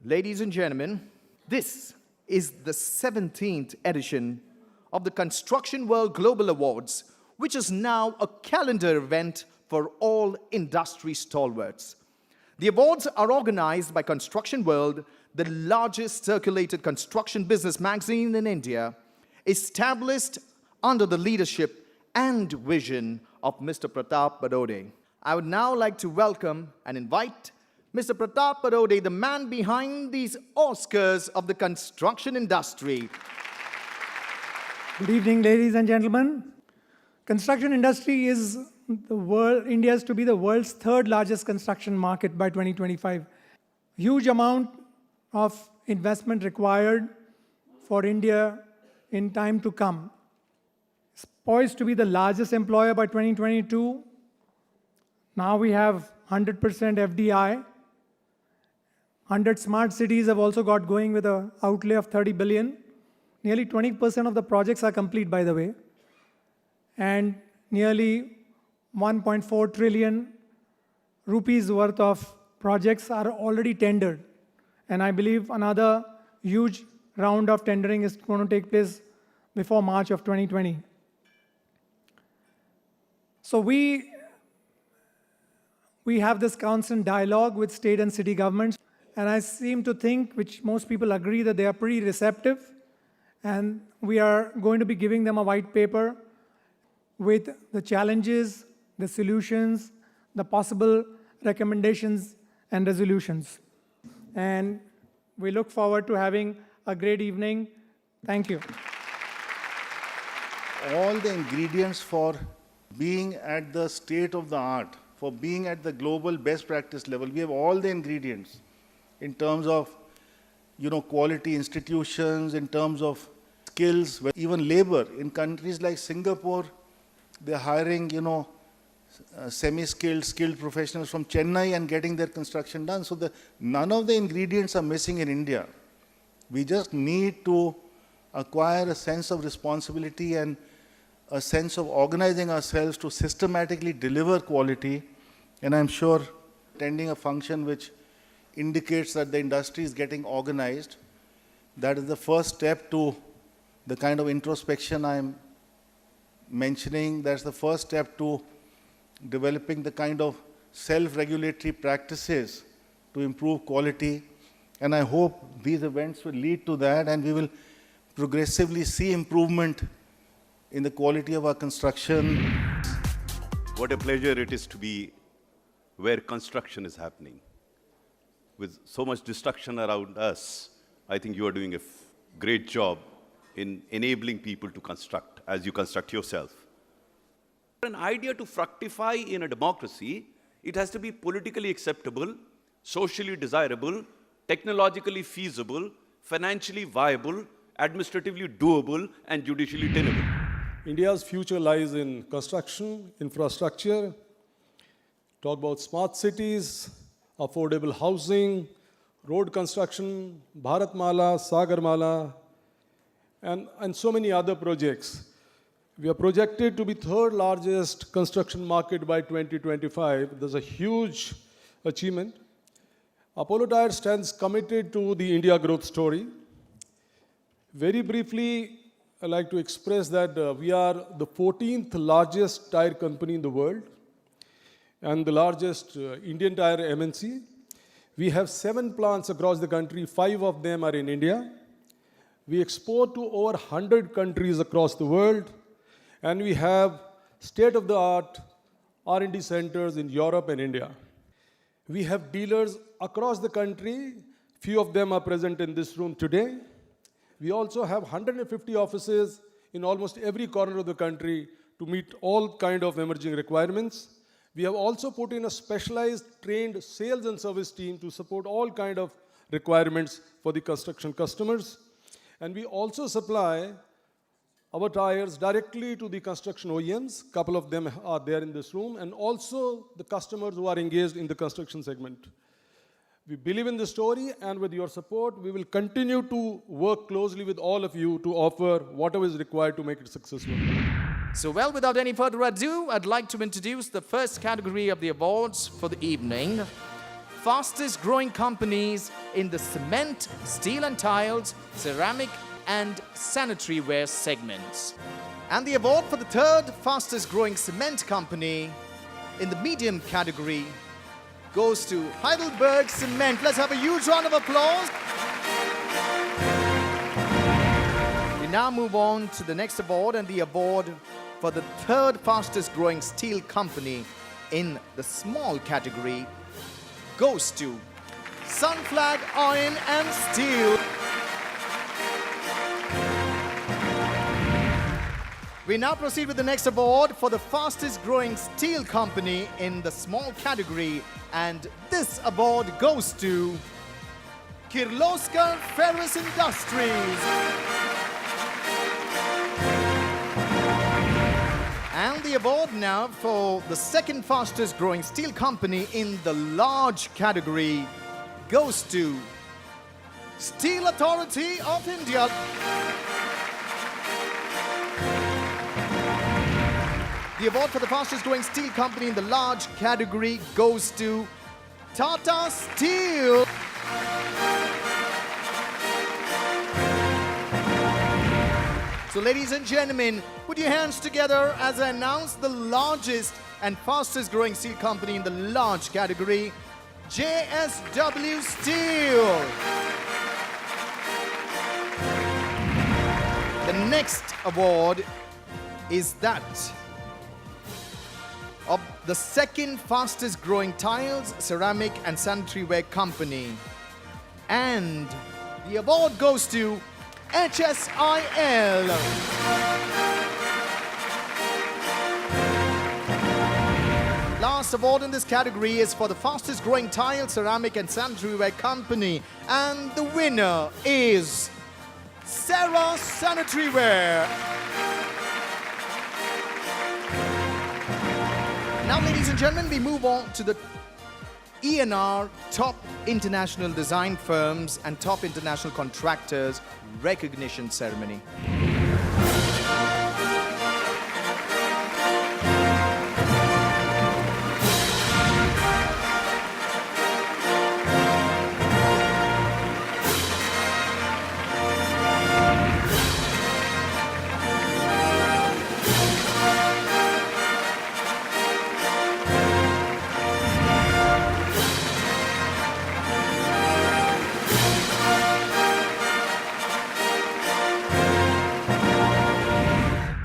Ladies and gentlemen, this is the 17th edition of the Construction World Global Awards, which is now a calendar event for all industry stalwarts. The awards are organized by Construction World, the largest circulated construction business magazine in India, established under the leadership and vision of Mr. Pratap Badode. I would now like to welcome and invite Mr. Pratap Badode, the man behind these Oscars of the construction industry. Good evening, ladies and gentlemen. Construction industry is India's to be the world's third largest construction market by 2025. Huge amount of investment required for India in time to come. It's poised to be the largest employer by 2022. Now we have 100% FDI. 100 smart cities have also got going with an outlay of 30 billion. Nearly 20% of the projects are complete, by the way. And nearly 1.4 trillion rupees worth of projects are already tendered. And I believe another huge round of tendering is going to take place before March of 2020. So we have this constant dialogue with state and city governments. And I seem to think, which most people agree, that they are pretty receptive. And we are going to be giving them a white paper with the challenges, the solutions, the possible recommendations and resolutions. And we look forward to having a great evening. Thank you. All the ingredients for being at the state of the art, for being at the global best practice level, we have all the ingredients in terms of, quality institutions, in terms of skills, even labor. In countries like Singapore, they're hiring, semi-skilled, skilled professionals from Chennai and getting their construction done. So none of the ingredients are missing in India. We just need to acquire a sense of responsibility and a sense of organizing ourselves to systematically deliver quality. And I'm sure attending a function which indicates that the industry is getting organized, that is the first step to the kind of introspection I'm mentioning. That's the first step to developing the kind of self-regulatory practices to improve quality. And I hope these events will lead to that, and we will progressively see improvement in the quality of our construction. What a pleasure it is to be where construction is happening. With so much destruction around us, I think you are doing a great job in enabling people to construct as you construct yourself. For an idea to fructify in a democracy, it has to be politically acceptable, socially desirable, technologically feasible, financially viable, administratively doable, and judicially tenable. India's future lies in construction, infrastructure, talk about smart cities, affordable housing, road construction, Bharatmala, Sagarmala, and so many other projects. We are projected to be third largest construction market by 2025. There's a huge achievement. Apollo Tyres stands committed to the India growth story. Very briefly, I'd like to express that we are the 14th largest tire company in the world and the largest Indian tire MNC. We have 7 plants across the country, 5 of them are in India. We export to over 100 countries across the world, and we have state-of-the-art R&D centers in Europe and India. We have dealers across the country. Few of them are present in this room today. We also have 150 offices in almost every corner of the country to meet all kind of emerging requirements. We have also put in a specialized, trained sales and service team to support all kind of requirements for the construction customers. And we also supply our tires directly to the construction OEMs. A couple of them are there in this room, and also the customers who are engaged in the construction segment. We believe in the story, and with your support, we will continue to work closely with all of you to offer whatever is required to make it successful. So, well, without any further ado, I'd like to introduce the first category of the awards for the evening. fastest growing companies in the cement, steel and tiles, ceramic and sanitary ware segments. And the award for the third fastest growing cement company in the medium category goes to Heidelberg Cement. Let's have a huge round of applause. We now move on to the next award, and the award for the third fastest growing steel company in the small category goes to Sunflag Iron and Steel. We now proceed with the next award for the fastest growing steel company in the small category, and this award goes to Kirloskar Ferrous Industries. And the award now for the second fastest growing steel company in the large category goes to Steel Authority of India. The award for the fastest growing steel company in the large category goes to Tata Steel. So ladies and gentlemen, put your hands together as I announce the largest and fastest growing steel company in the large category, JSW Steel. The next award is that of the second fastest growing tiles, ceramic and sanitary ware company. And the award goes to HSIL. Last award in this category is for the fastest growing tile, ceramic and sanitary ware company. And the winner is Sarah Sanitary Ware. Now, ladies and gentlemen, we move on to the ENR Top International Design Firms and Top International Contractors Recognition Ceremony.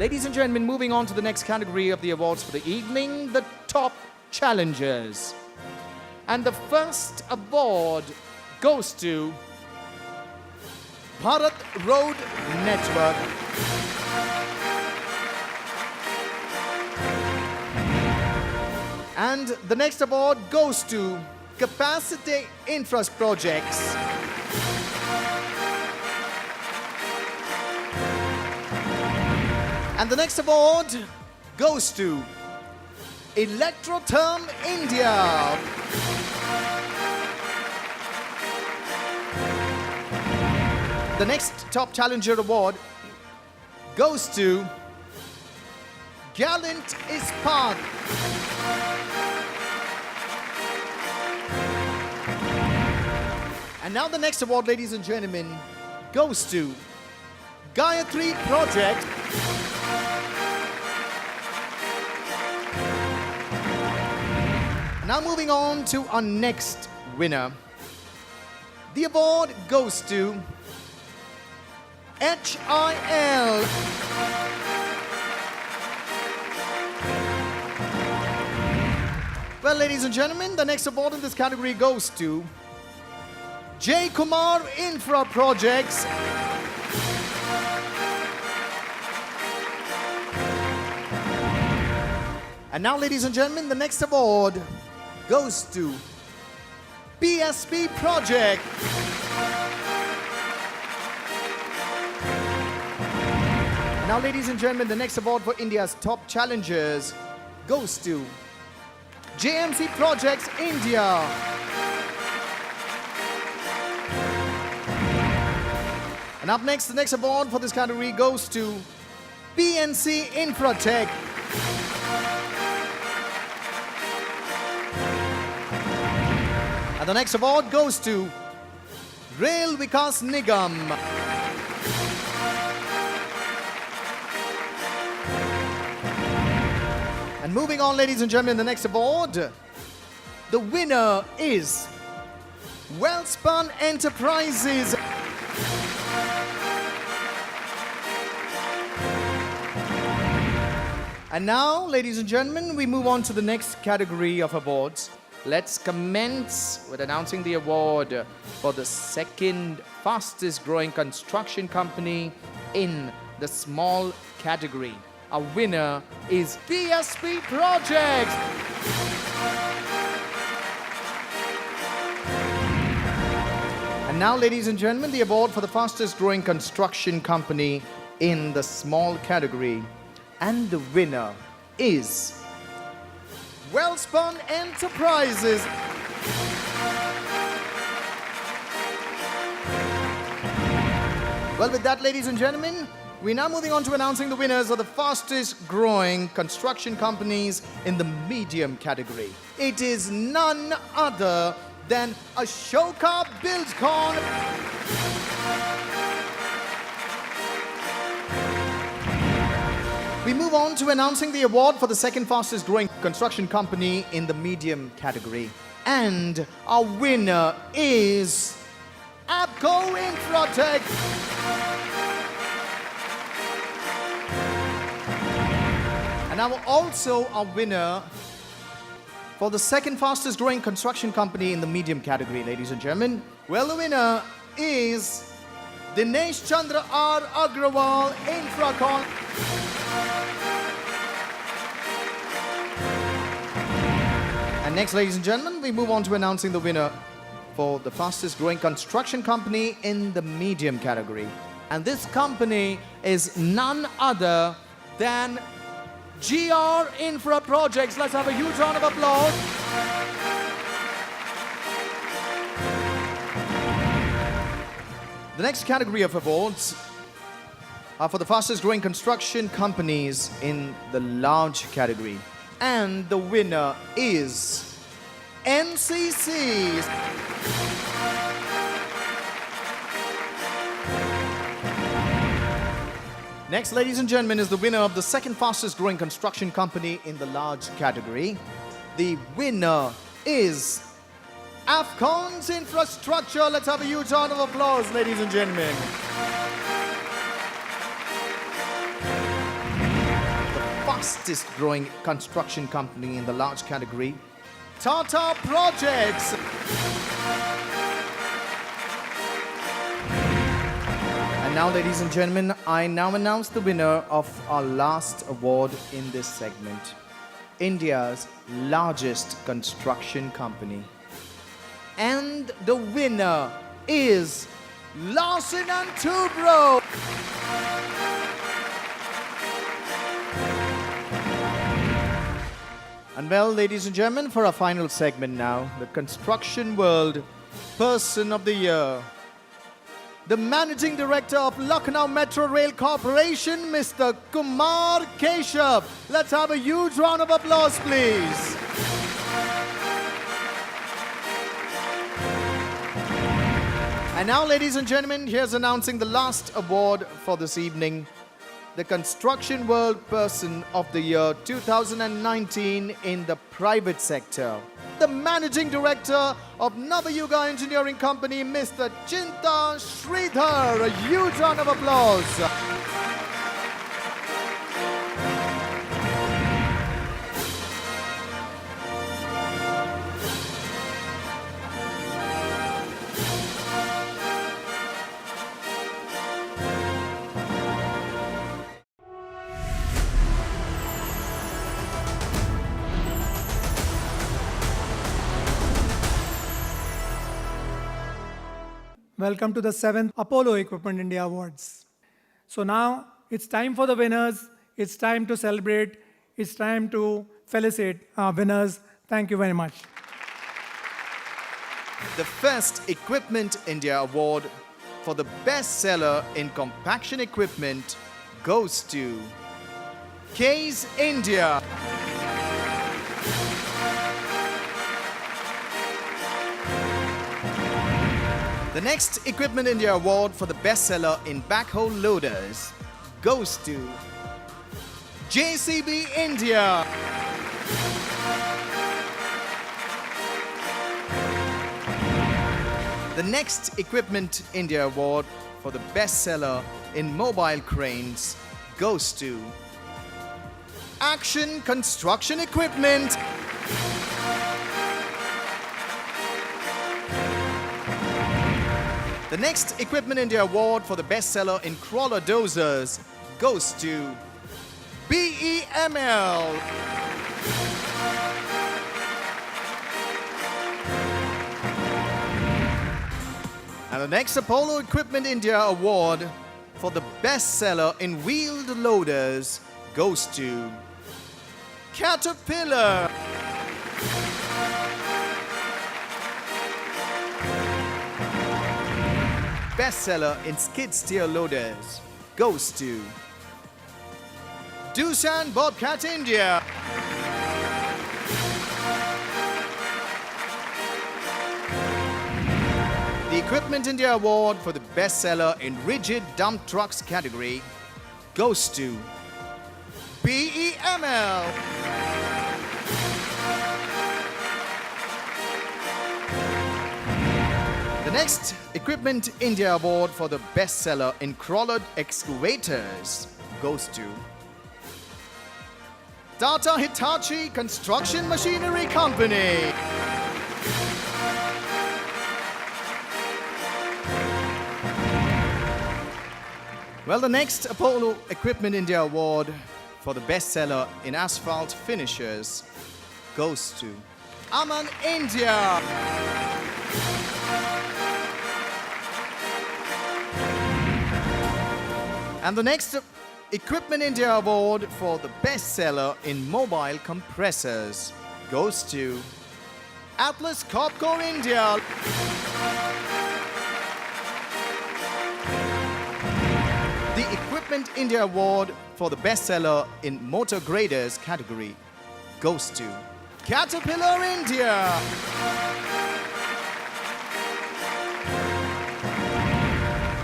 Ladies and gentlemen, moving on to the next category of the awards for the evening, the Top Challengers. And the first award goes to Bharat Road Network. And the next award goes to Capacity Infra Projects. And the next award goes to Electrotherm India. The next Top Challenger award goes to Gallant Ispat. And now the next award, ladies and gentlemen, goes to Gayatri Project. Now moving on to our next winner. The award goes to HIL. Well, ladies and gentlemen, the next award in this category goes to J. Kumar Infra Projects. And now, ladies and gentlemen, the next award goes to PSP Project. Now, ladies and gentlemen, the next award for India's top challengers goes to JMC Projects India. And up next, the next award for this category goes to PNC Infratech. And the next award goes to Rail Vikas Nigam. And moving on, ladies and gentlemen, the next award, the winner is Wellspun Enterprises. And now, ladies and gentlemen, we move on to the next category of awards. Let's commence with announcing the award for the second fastest growing construction company in the small category. Our winner is PSP Projects. And now, ladies and gentlemen, the award for the fastest growing construction company in the small category. And the winner is Wellspun Enterprises. Well, with that, ladies and gentlemen, we're now moving on to announcing the winners of the fastest growing construction companies in the medium category. It is none other than Ashoka Buildcon. We move on to announcing the award for the second fastest growing construction company in the medium category. And our winner is Abco Infratech. And now also our winner for the second fastest growing construction company in the medium category, ladies and gentlemen. Well, the winner is Dinesh Chandra R. Agrawal Infracon. And next, ladies and gentlemen, we move on to announcing the winner for the fastest growing construction company in the medium category. And this company is none other than GR Infra Projects. Let's have a huge round of applause. The next category of awards are for the fastest growing construction companies in the large category. And the winner is NCC. Next, ladies and gentlemen, is the winner of the second fastest growing construction company in the large category. The winner is Afcons Infrastructure. Let's have a huge round of applause, ladies and gentlemen. The fastest growing construction company in the large category, Tata Projects. And now, ladies and gentlemen, I now announce the winner of our last award in this segment, India's largest construction company. And the winner is Larsen & Toubro. And well, ladies and gentlemen, for our final segment now, the Construction World Person of the Year, the Managing Director of Lucknow Metro Rail Corporation, Mr. Kumar Keshav. Let's have a huge round of applause, please. And now, ladies and gentlemen, here's announcing the last award for this evening, the Construction World Person of the Year 2019 in the private sector. The Managing Director of Navayuga Engineering Company, Mr. Chinta Sridhar. A huge round of applause. Welcome to the 7th Apollo Equipment India Awards. So now it's time for the winners. It's time to celebrate. It's time to felicitate our winners. Thank you very much. The first Equipment India Award for the best seller in compaction equipment goes to Case India. The next Equipment India Award for the bestseller in backhoe loaders goes to JCB India. The next Equipment India Award for the bestseller in mobile cranes goes to Action Construction Equipment. The next Equipment India Award for the bestseller in crawler dozers goes to BEML. And the next Apollo Equipment India Award for the bestseller in wheeled loaders goes to Caterpillar. Bestseller in skid steer loaders goes to Doosan Bobcat India. The Equipment India Award for the bestseller in rigid dump trucks category goes to BEML. The next Equipment India Award for the bestseller in crawler excavators goes to Tata Hitachi Construction Machinery Company. Well, the next Apollo Equipment India Award for the bestseller in asphalt finishers goes to Aman India. And the next Equipment India Award for the bestseller in mobile compressors goes to Atlas Copco India. The Equipment India Award for the bestseller in motor graders category goes to Caterpillar India.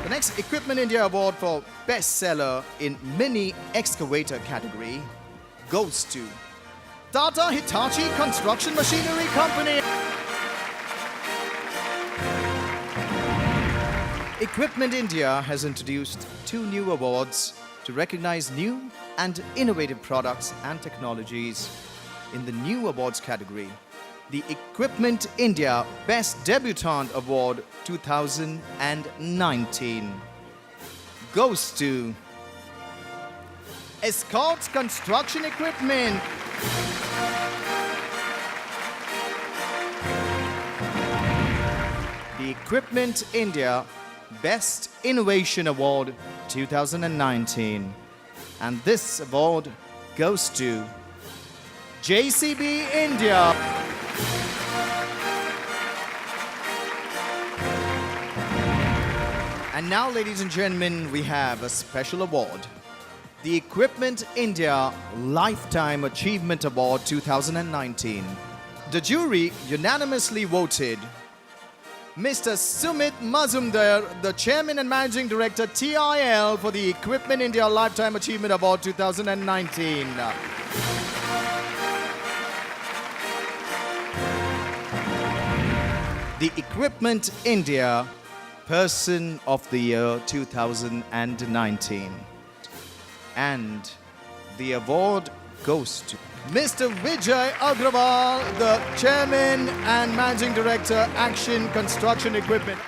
The next Equipment India Award for bestseller in mini excavator category goes to Tata Hitachi Construction Machinery Company. Equipment India has introduced 2 new awards to recognize new and innovative products and technologies in the new awards category. The Equipment India Best Debutant Award 2019 goes to Escorts Construction Equipment. The Equipment India Best Innovation Award 2019. And this award goes to JCB India. And now, ladies and gentlemen, we have a special award. The Equipment India Lifetime Achievement Award 2019. The jury unanimously voted Mr. Sumit Mazumdar, the Chairman and Managing Director, TIL, for the Equipment India Lifetime Achievement Award 2019. The Equipment India Person of the Year 2019. And the award goes to Mr. Vijay Agrawal, the Chairman and Managing Director, Action Construction Equipment.